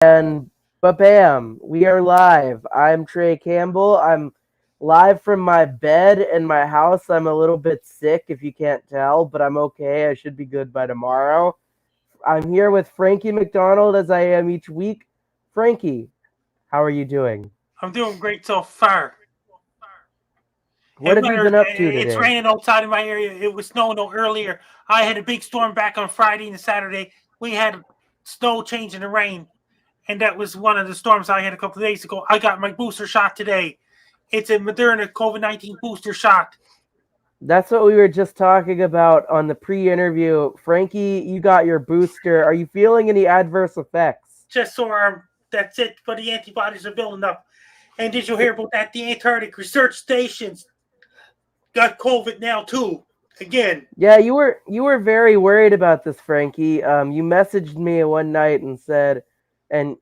And bam, we are live. I'm Trey Campbell. I'm live from my bed in my house. I'm a little bit sick if you can't tell, but I'm okay. I should be good by tomorrow. I'm here with Frankie McDonald as I am each week. Frankie, how are you doing? I'm doing great so far. What It have you matters. been up to It's today? raining outside in my area. It was snowing no earlier. I had a big storm back on Friday and Saturday. We had snow changing to rain, and that was one of the storms I had a couple of days ago. I got my booster shot today. It's a Moderna COVID-19 booster shot. That's what we were just talking about on the pre-interview. Frankie, you got your booster. Are you feeling any adverse effects? Just so that's it. But the antibodies are building up. And did you So, hear about that? The Antarctic research stations got COVID now too. Again. yeah, you were very worried about this, Frankie. You messaged me one night and said, and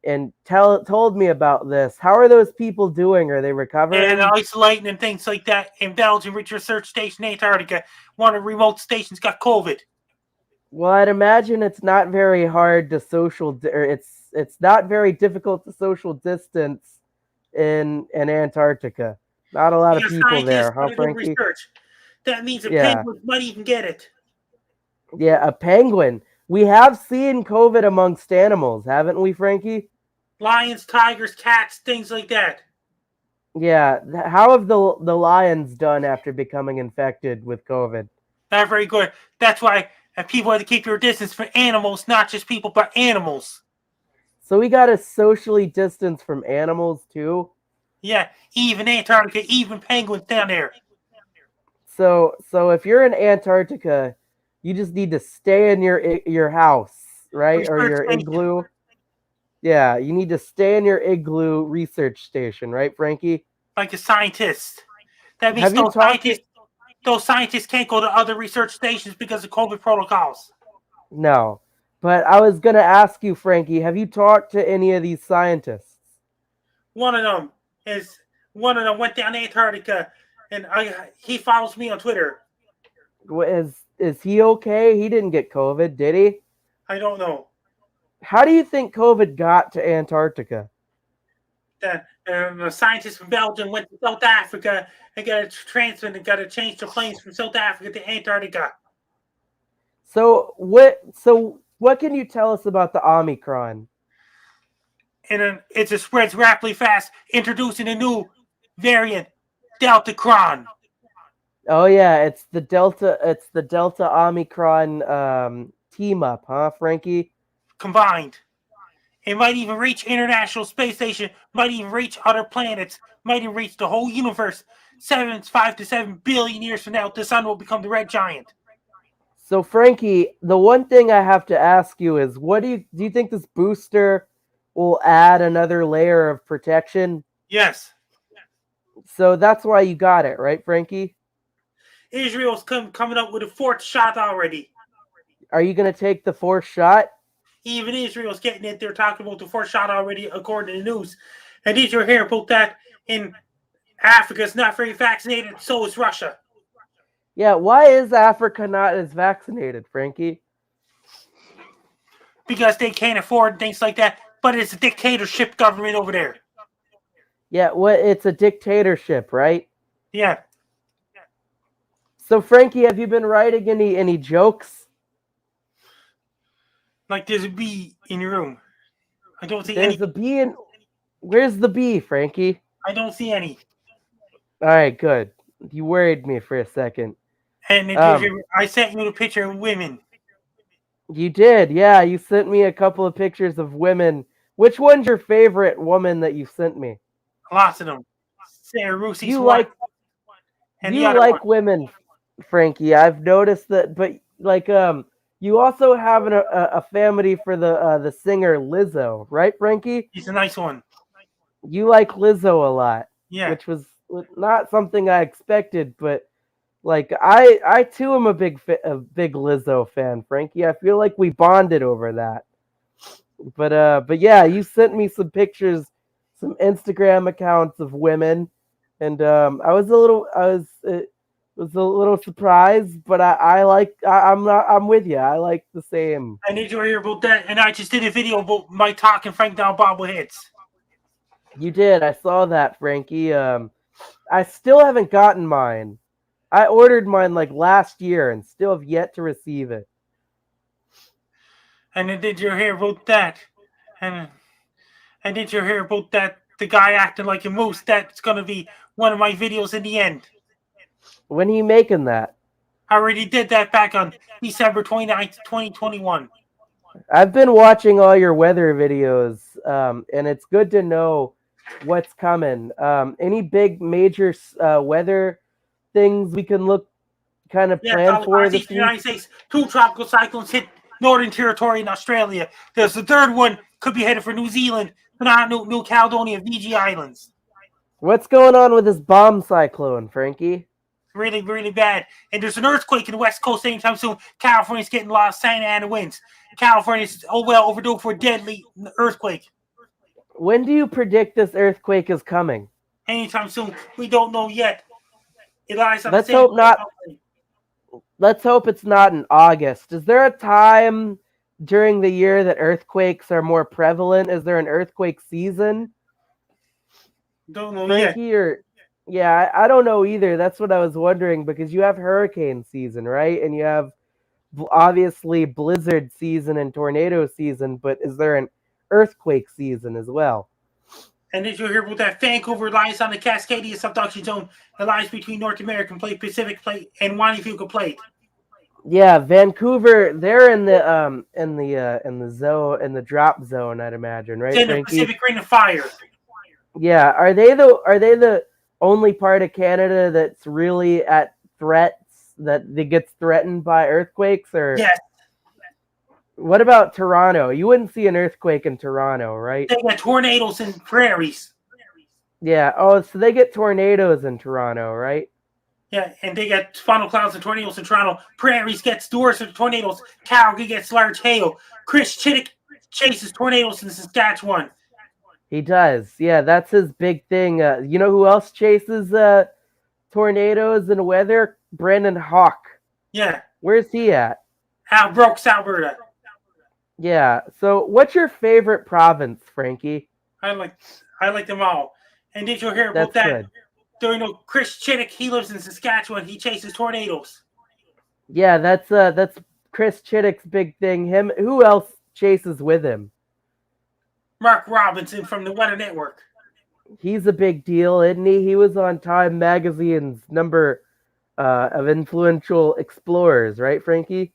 told me about this. How are those people doing? Are they And recovering? isolating and things like that. In Belgium, with research station Antarctica, one of the remote stations got COVID. Well, I'd imagine it's not very hard to or it's not very difficult to social distance in Antarctica. Not a lot of Because people scientists there, huh, want to do Frankie? research. That means a Yeah, penguin might even get it. yeah, a penguin. We have seen COVID amongst animals, haven't we, Frankie? Lions, tigers, cats, things like that. Yeah, how have the lions done after becoming infected with COVID? Not very good. That's why people have to keep their distance for animals, not just people, but animals. So we got to socially distance from animals too. Yeah, even Antarctica, even penguins down there. So if you're in Antarctica, you just need to stay in your house, right? Or Research your station, igloo. Yeah, you need to stay in your igloo research station, right, Frankie? like a scientist. That means Have you talked to those scientists can't go to other research stations because of COVID protocols. No. But I was going to ask you, Frankie, have you talked to any of these scientists? One of them is one of them went down to Antarctica, and he follows me on Twitter. Is he okay? He didn't get COVID, did he? I don't know. How do you think COVID got to Antarctica? The scientists from Belgium went to South Africa and got a transfer and got to change the planes from South Africa to Antarctica. So what can you tell us about the Omicron? And then it just spreads rapidly fast, introducing a new variant, Delta Cron, Oh yeah, it's the Delta Omicron team up, huh, Frankie? combined. It might even reach International Space Station, might even reach other planets, might even reach the whole universe. 5 to 7 billion years from now, the sun will become the red giant. So Frankie, the one thing I have to ask you is what do you think this booster will add another layer of protection? Yes, So that's why you got it, right, Frankie? Israel's coming up with a fourth shot already. Are you going to take the fourth shot? Even Israel's getting it. They're talking about the fourth shot already, according to the news. And did you hear about that? In Africa's not very vaccinated, so is Russia. Yeah, why is Africa not as vaccinated, Frankie? Because they can't afford things like that. But it's a dictatorship government over there. Yeah, it's a dictatorship, right? Yeah. So Frankie, have you been writing any jokes? Like there's a bee in your room. I don't see any. There's a bee in Where's the bee, Frankie? I don't see any. All right, good. You worried me for a second. And Um, I sent you the picture of women. you did, yeah. You sent me a couple of pictures of women. Which one's your favorite woman that you sent me? Lots of them. Sarah Rousey's You one. like And the you other one. like women, Frankie. I've noticed that, but like you also have a family for the singer Lizzo, right, Frankie? He's a nice one. You like Lizzo a lot, Yeah. which was not something I expected, but like I too am a big Lizzo fan, Frankie. I feel like we bonded over that. But yeah, you sent me some pictures, some Instagram accounts of women, and I was was a little surprised, but I'm with you. I like the same. And did you hear about that? And I just did a video about my talking Frank down bobbleheads. You did. I saw that, Frankie. I still haven't gotten mine. I ordered mine like last year and still have yet to receive it. And then did you hear about that? And and did you hear about that? The guy acting like a moose. That's gonna be one of my videos in the end. When are you making that? I already did that back on December 29th, 2021. I've been watching all your weather videos, and it's good to know what's coming. Any big major weather things we can look kind of Yes, plan all for across this eastern week? United States, 2 tropical cyclones hit Northern Territory in Australia. There's the third one could be headed for New Zealand, but not New Caledonia, Fiji Islands. What's going on with this bomb cyclone, Frankie? Really, really bad. And there's an earthquake in the West Coast anytime soon. California's getting a lot of Santa Ana winds. California's overdue for a deadly earthquake. When do you predict this earthquake is coming? Anytime soon. We don't know yet. It lies on Let's the same hope not. Let's hope it's not in August. Is there a time during the year that earthquakes are more prevalent? Is there an earthquake season, Don't know Frankie? yet. Or yeah, I don't know either. That's what I was wondering because you have hurricane season, right? And you have obviously blizzard season and tornado season, but is there an earthquake season as well? And did you hear about that? Vancouver lies on the Cascadia subduction zone that lies between North American plate, Pacific plate, and Juanifuga plate. Yeah, Vancouver, they're in the zone, in the drop zone, I'd imagine, right, It's in the Frankie? Pacific Ring of Fire. Yeah, are they the only part of Canada that's really at threats that gets threatened by earthquakes, or Yes, what about Toronto? You wouldn't see an earthquake in Toronto, right? they got tornadoes and prairies. Yeah. Oh, so they get tornadoes in Toronto, right? Yeah, and they got funnel clouds and tornadoes in Toronto. Prairies gets doors and tornadoes. Calgary gets large hail. Chris Chittick chases tornadoes in Saskatchewan. He does. Yeah, that's his big thing. You know who else chases tornadoes and weather? Brandon Hawk. Yeah, Where's he at? Al Brooks, Alberta. Yeah. So, what's your favorite province, Frankie? I like them all. And did you hear about That's that? good. Do you know Chris Chittick? He lives in Saskatchewan. He chases tornadoes. Yeah, that's Chris Chittick's big thing. Him. Who else chases with him? Mark Robinson from the Weather Network. He's a big deal, isn't he? He was on Time Magazine's number of influential explorers, right, Frankie?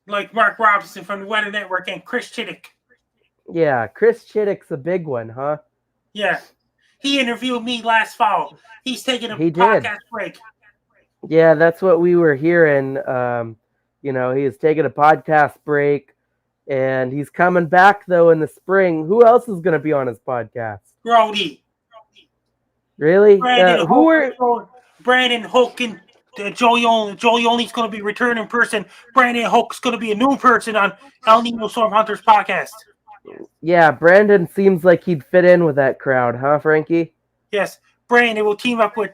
Like Mark Robinson from the Weather Network and Chris Chittick. Yeah, Chris Chittick's a big one, huh? Yeah. He interviewed me last fall. He's taking a He did. podcast break. Yeah, that's what we were hearing. He's taking a podcast break, and he's coming back though in the spring. Who else is going to be on his podcast? Grody. Really? Brandon Hook and Joey Only. Joey Only's going to be returning person. Brandon Hook's going to be a new person on El Nino Storm Hunters podcast. Yeah, Brandon seems like he'd fit in with that crowd, huh, Frankie? Yes, Brandon will team up with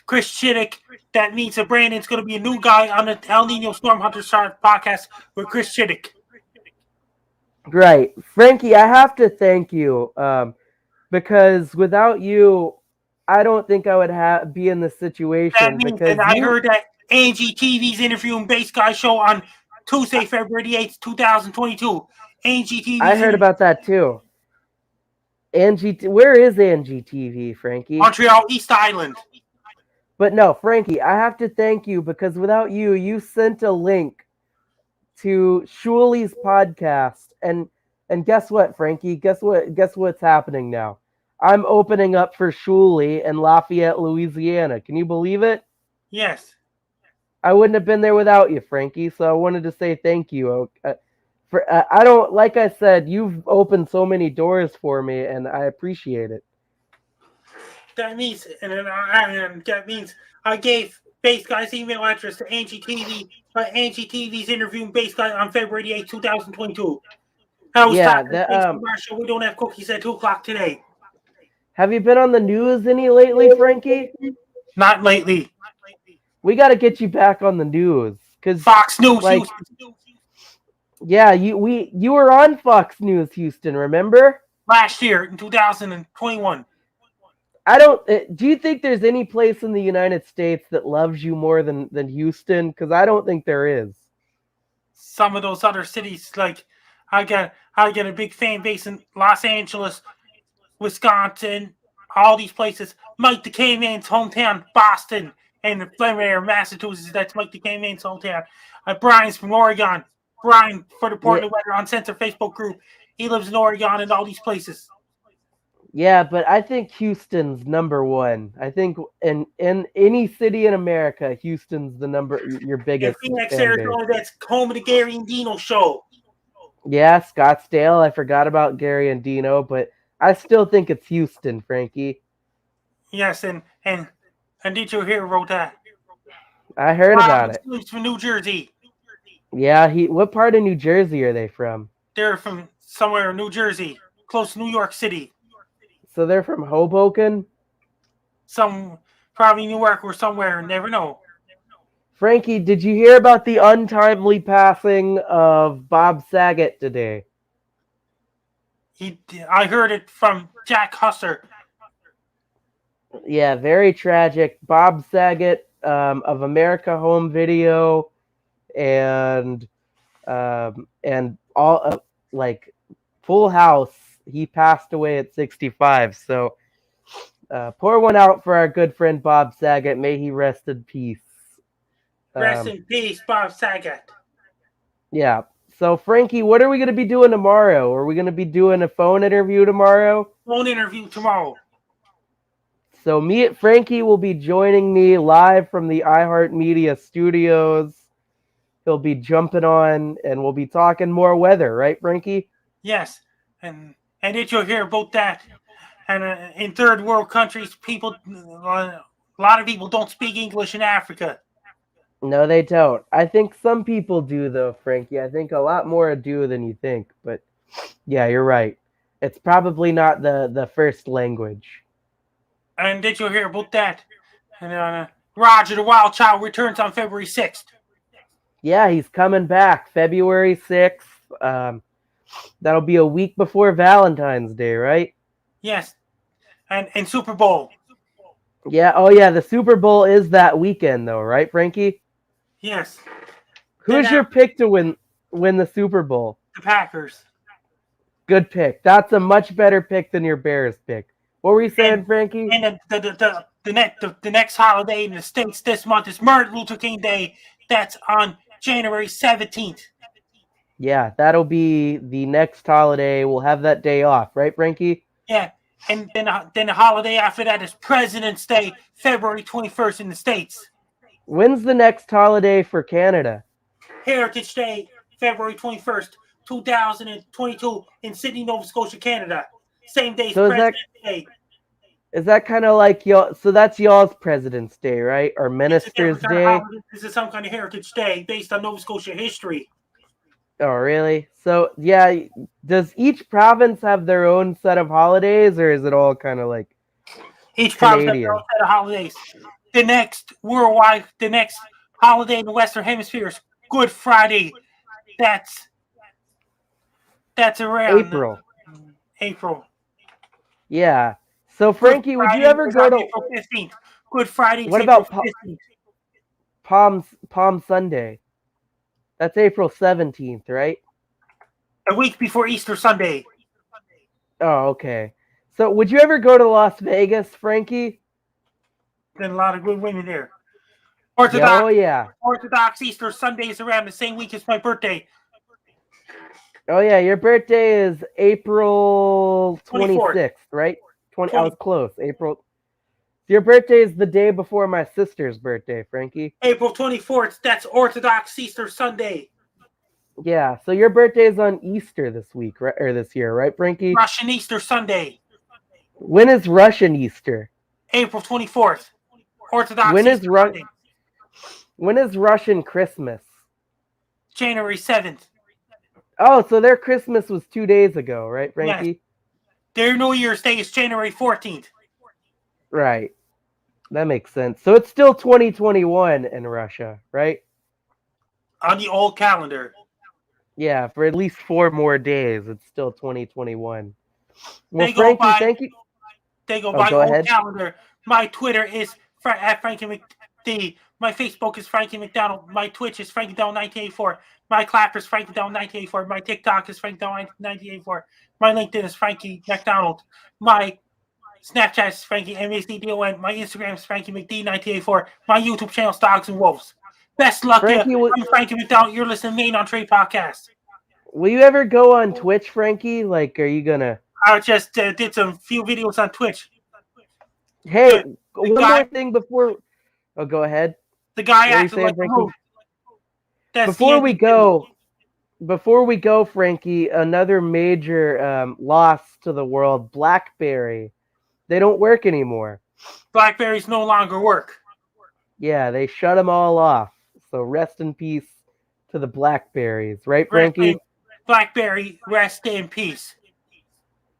Chris Chittick. That means that Brandon's going to be a new guy on the El Nino Storm Hunters podcast with Chris Chittick. Right. Frankie, I have to thank you because without you, I don't think I would be in this situation. That means that I heard that Angie TV's interviewing Base Guy show on Tuesday, February 8th, 2022. Angie TV. I heard about that too. Where is Angie TV, Frankie? Montreal, East Island. But no, Frankie, I have to thank you because without you, you sent a link to Shuli's podcast, and guess what, Frankie? Guess what's happening now? I'm opening up for Shuli in Lafayette, Louisiana. Can you believe it? Yes. I wouldn't have been there without you, Frankie. So I wanted to say thank you. I don't, like I said, you've opened so many doors for me, and I appreciate it. That means I gave Base Guy's email address to Angie TV. Angie TV's interviewing Base Guy on February 8th, 2022. I was talking to Marshall. We don't have cookies at 2:00 today. Have you been on the news any lately, Frankie? Not lately. We got to get you back on the news, cause Fox News, like, Houston. yeah, you were on Fox News, Houston. Remember? Last year in 2021. I don't. Do you think there's any place in the United States that loves you more than Houston? Because I don't think there is. Some of those other cities, like I get a big fan base in Los Angeles, Wisconsin, all these places. Mike the K-Man's hometown, Boston, and Flemington, Massachusetts. That's Mike the K-Man's hometown. Brian's from Oregon. Brian for the Yeah, Portland Weather Uncensored Facebook group. He lives in Oregon and all these places. yeah, but I think Houston's number one. I think in any city in America, Houston's your In biggest Phoenix, fan base. Arizona, that's home of the Gary and Dino show. Yeah, Scottsdale. I forgot about Gary and Dino, but I still think it's Houston, Frankie. Yes, and did you hear wrote that? I heard about it. He's from New Jersey. Yeah, what part of New Jersey are they from? They're from somewhere in New Jersey, close to New York City. So they're from Hoboken? Some probably Newark or somewhere. Never know. Frankie, did you hear about the untimely passing of Bob Saget today? I heard it from Jack Husser. Yeah, very tragic. Bob Saget of America Home Video and all like Full House. He passed away at 65. So pour one out for our good friend Bob Saget. May he rest in peace. Rest in peace, Bob Saget. Yeah. So Frankie, what are we going to be doing tomorrow? Are we going to be doing a phone interview tomorrow? Phone interview tomorrow. So Frankie will be joining me live from the iHeartMedia studios. He'll be jumping on, and we'll be talking more weather, right, Frankie? Yes, and did you hear about that? And in third world countries, a lot of people don't speak English in Africa. No, they don't. I think some people do, though, Frankie. I think a lot more do than you think. But yeah, you're right. It's probably not the first language. And did you hear about that? And Roger the Wild Child returns on February 6th. Yeah, he's coming back February 6th. That'll be a week before Valentine's Day, right? Yes, and Super Bowl. Yeah. Oh, yeah. The Super Bowl is that weekend, though, right, Frankie? Yes. Who's your pick to win the Super Bowl? The Packers. Good pick. That's a much better pick than your Bears pick. What were you saying, Frankie? And the next holiday in the States this month is Martin Luther King Day. That's on January 17th. Yeah, that'll be the next holiday. We'll have that day off, right, Frankie? Yeah, and then the holiday after that is President's Day, February 21st in the States. When's the next holiday for Canada? Heritage Day, February 21st, 2022 in Sydney, Nova Scotia, Canada. Same day as President's Day. Is that kind of like y'all? So that's y'all's President's Day, right? Or Minister's Day? This is some kind of Heritage Day based on Nova Scotia history. Oh, really? So, yeah, does each province have their own set of holidays, or is it all kind of like each province has their own set of holidays? The next holiday in the Western Hemisphere is Good Friday. That's around April. Yeah. So, Frankie, would you ever go to April 15th? Good Friday. What about Palm Sunday? That's April 17th, right? A week before Easter Sunday. Oh, okay. So, would you ever go to Las Vegas, Frankie? There's a lot of good women there. Orthodox Easter Sunday is around the same week as my birthday. Oh, yeah, your birthday is April 26th, right? I was close. April. Your birthday is the day before my sister's birthday, Frankie. April 24th. That's Orthodox Easter Sunday. Yeah, so your birthday is on Easter this week, right? Or this year, right, Frankie? Russian Easter Sunday. When is Russian Easter? April 24th. Orthodox when Easter Sunday. When is Russian Christmas? January 7th. Oh, so their Christmas was 2 days ago, right, Frankie? Yes. Their New Year's Day is January 14th. Right. That makes sense. So it's still 2021 in Russia, right? On the old calendar. Yeah, for at least 4 more days, it's still 2021. Well, They go Frankie, by thank you. they go Oh, by go old ahead. calendar. My Twitter is at Frankie McD. My Facebook is Frankie McDonald. My Twitch is Frankie Down 1984. My Clapper is Frankie Down 1984. My TikTok is Frankie Down 1984. My LinkedIn is Frankie McDonald. My Snapchat is Frankie MACDON. My Instagram is Frankie McD 1984. My YouTube channel is Dogs and Wolves. Best luck, yeah. Frankie, I'm Frankie McDonald. You're listening to Main on Trade Podcast. will you ever go on Twitch, Frankie? Like, are you gonna? I just did some few videos on Twitch. Hey, The, the one more guy, thing before. Oh, go ahead. the guy What were you acted saying, like a Frankie? moose. That's the Before end we of the video. go, Frankie, another major loss to the world. BlackBerry, they don't work anymore. Blackberries no longer work. Yeah, they shut them all off. So rest in peace to the Blackberries, right, Frankie? Blackberry, rest in peace.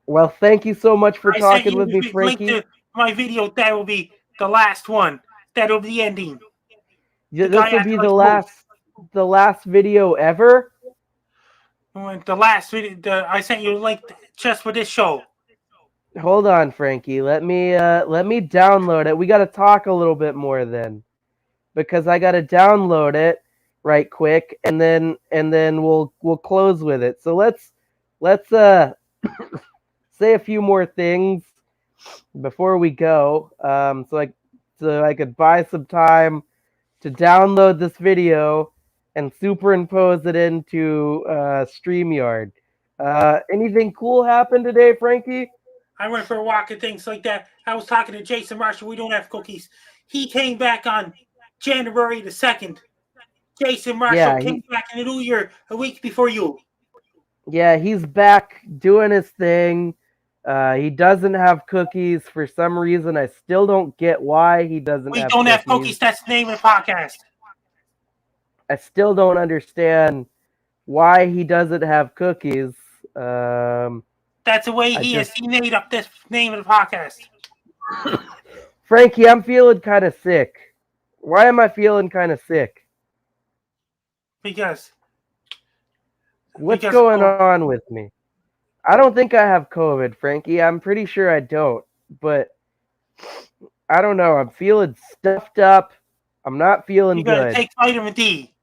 Well, thank you so much for I sent talking you with me, the link Frankie. to my video. That will be the last one. That'll be the ending. Yeah, The this guy will acted be like a moose. the last video ever. The last video, I sent you a link just for this show. Hold on, Frankie. Let me download it. We got to talk a little bit more then, because I got to download it right quick, and then we'll close with it. So let's say a few more things before we go. So I could buy some time to download this video and superimpose it into StreamYard. Anything cool happened today, Frankie? I went for a walk and things like that. I was talking to Jason Marshall. We don't have cookies. He came back on January the 2nd. Jason Marshall Yeah, came back in the new year a week before you. he's back doing his thing. He doesn't have cookies for some reason. I still don't get why he doesn't We have don't have cookies. cookies. That's the name of the podcast. I still don't understand why he doesn't have cookies. Um, That's the way I he is. just He made up this name of the podcast. Frankie, I'm feeling kind of sick. Why am I feeling kind of sick? Because What's going on with me? I don't think I have COVID, Frankie. I'm pretty sure I don't. But I don't know. I'm feeling stuffed up. I'm not feeling you got to good. take vitamin D.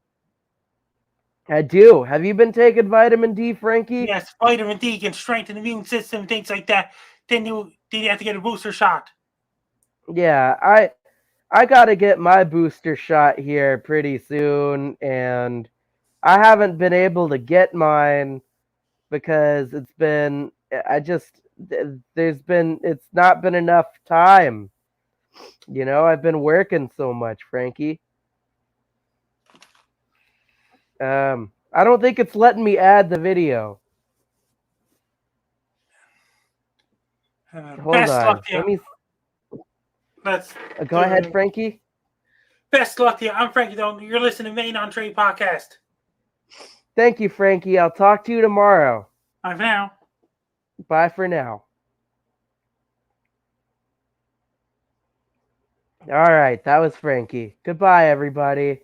I do. Have you been taking vitamin D, Frankie? Yes, vitamin D can strengthen the immune system, things like that. Then you have to get a booster shot. Yeah, I got to get my booster shot here pretty soon, and I haven't been able to get mine because it's not been enough time. You know, I've been working so much, Frankie. I don't think it's letting me add the video. Hold Best on. luck to Let you. me Let's go ahead, Frankie. Best luck to you. I'm Frankie Doan. You're listening to Main on Trade Podcast. Thank you, Frankie. I'll talk to you tomorrow. Bye for now. Bye for now. All right, that was Frankie. Goodbye, everybody.